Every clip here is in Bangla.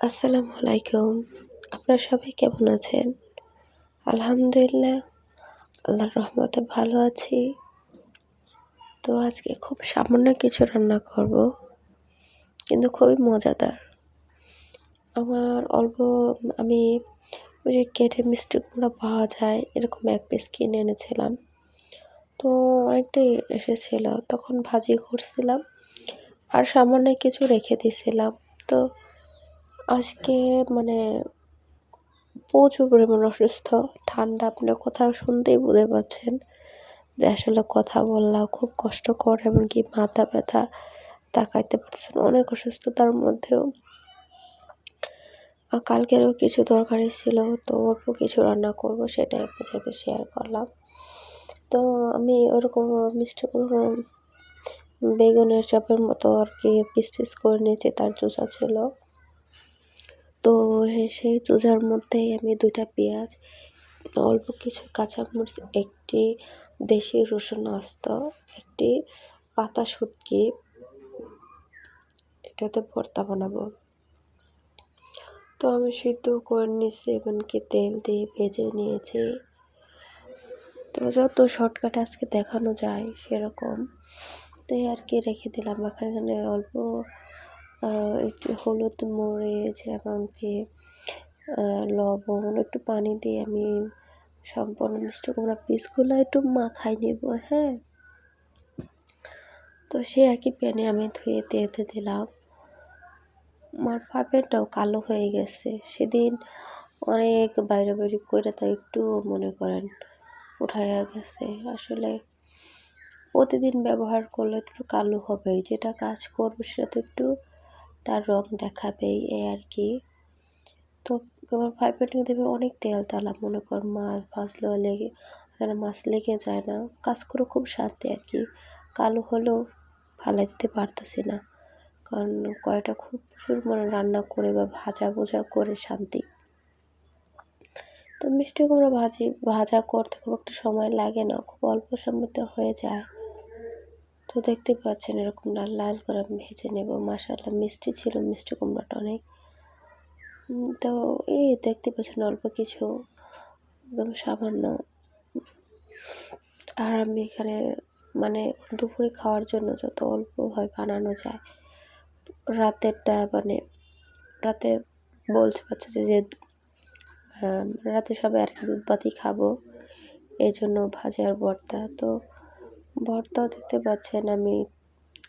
আসসালামু আলাইকুম। আপনারা সবাই কেমন আছেন? আলহামদুলিল্লাহ, আল্লাহর রহমতে ভালো আছি। তো আজকে খুব সামান্য কিছু রান্না করব, কিন্তু খুবই মজাদার। আমি ওই যে কেটে মিষ্টি কুমড়া পাওয়া যায়, এরকম 1 পিস কিনে এনেছিলাম। তো অনেকটাই এসেছিল, তখন ভাজি করছিলাম আর সামান্য কিছু রেখে দিয়েছিলাম। তো আজকে মানে প্রচুর পরিমাণ অসুস্থ, ঠান্ডা, আপনি কোথাও শুনতেই বুঝতে পারছেন যে আসলে কথা বলা খুব কষ্টকর, এমনকি মাথা ব্যথা, তাকাইতে পারছেন, অনেক অসুস্থতার মধ্যেও কালকেরও কিছু তরকারি ছিল, তো অল্প কিছু রান্না করব, সেটাই আপনার সাথে শেয়ার করলাম। তো আমি ওরকম মিষ্টি কুমড়ো বেগুনের চপের মতো আর কি পিস পিস করে নিয়েছি, তার চোষা ছিল। তো সেই চোষার মধ্যেই আমি 2টা পেঁয়াজ, অল্প কিছু কাঁচামরিচ, একটি দেশি রসুন আস্ত, একটি পাতা শুটকি, এটাতে ভর্তা বানাবো। তো আমি সিদ্ধ করে নিয়েছি, এমনকি তেল দিয়ে ভেজে নিয়েছি। তো যত শর্টকাট আজকে দেখানো যায় সেরকম, তাই আর কি রেখে দিলাম। এখানে অল্প একটু হলুদ, মরিচ, এমনকি লবণ, একটু পানি দিয়ে আমি সম্পূর্ণ মিষ্টি কুমড়া পিসগুলো একটু মাখাই নেব। হ্যাঁ, তো সে একই প্যানে আমি ধুয়ে তেতে দিলাম। আমার পাপেরটাও কালো হয়ে গেছে, সেদিন অনেক বাইরে করে, তাই একটু মনে করেন উঠাইয়া গেছে। আসলে প্রতিদিন ব্যবহার করলে একটু কালো হবেই, যেটা কাজ করবো সেটা তো একটু তার রং দেখাবেই, এই আর কি। তো আমার পাইপেটে দেবে অনেক তেল তালা, মনে কর মাছ ভাজলেও মাছ লেগে যায় না, কাজ করে খুব শান্তি আর কি। কালো হলেও ফালাই দিতে পারতেছি না, কারণ কয়টা খুব প্রচুর রান্না করে বা ভাজা করে শান্তি। তো মিষ্টি কুমড়া ভাজা করতে খুব একটা সময় লাগে না, খুব অল্প সময়তে হয়ে যায়। তো দেখতে পাচ্ছেন এরকম লাল লাল করে আমি ভেজে নেব। মাশাআল্লাহ মিষ্টি ছিল মিষ্টি কুমড়াটা অনেক। তো এই দেখতে পাচ্ছেন অল্প কিছু, একদম সামান্য। আর আমি এখানে দুপুরে খাওয়ার জন্য যত অল্পভাবে বানানো যায়, রাতেরটা রাতে বলতে পারছে যে রাতে সবাই আর কি দুধ ভাতই খাবো, এই জন্য ভাজা আর ভর্তা। তো ভর্তাও দেখতে পাচ্ছেন আমি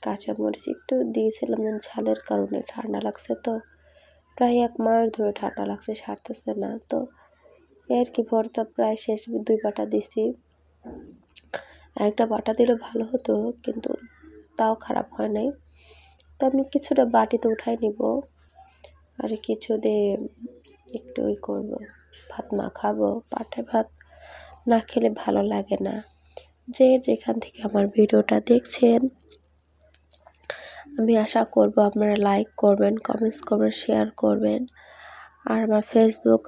কাঁচামরিচ একটু দিয়েছিলাম যেন ঝালের কারণে, ঠান্ডা লাগছে তো, প্রায় 1 মাস ধরে ঠান্ডা লাগছে, সারতেছে না। তো এর কি ভর্তা প্রায় শেষ, 2 বাটা দিছি। একটা বাটা দিলে ভালো হতো, কিন্তু তাও খারাপ হয় নাই। তো আমি কিছুটা বাটিতে উঠাই নিব, আর কিছু দিয়ে একটু করব, ভাত মাখাবো। পাটে ভাত না খেলে ভালো লাগে না। যে যেখান থেকে আমার ভিডিওটা দেখছেন, আমি আশা করব আপনারা লাইক করবেন, কমেন্টস করবেন, শেয়ার করবেন, আর আমার ফেসবুক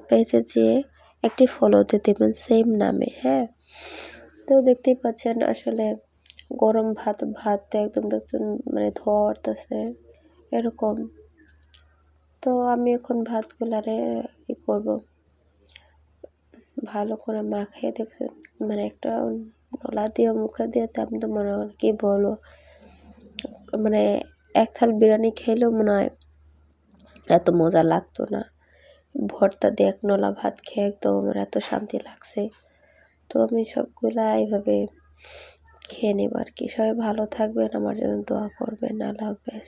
পেজে যেয়ে একটি ফলোতে দেবেন সেম নামে। হ্যাঁ, তো দেখতেই পাচ্ছেন আসলে গরম ভাত একদম দেখছেন ধোয়া উঠতেছে এরকম। তো আমি এখন ভাতগুলারে করব, ভালো করে মাখিয়ে দেখছেন, একটা নলা দিয়ে মুখে দিয়ে, তো আমি তো মনে হয় কি বলবো, 1 থাল বিরিয়ানি খেলেও মনে হয় এত মজা লাগতো না। ভর্তা দিয়ে 1 নলা ভাত খেয়ে একদম আমার এত শান্তি লাগছে। তো আমি সবগুলা এইভাবে খেয়ে নেব আর কি। সবাই ভালো থাকবেন, আমার জন্য দোয়া করবেন। আল্লাহ হাফেজ।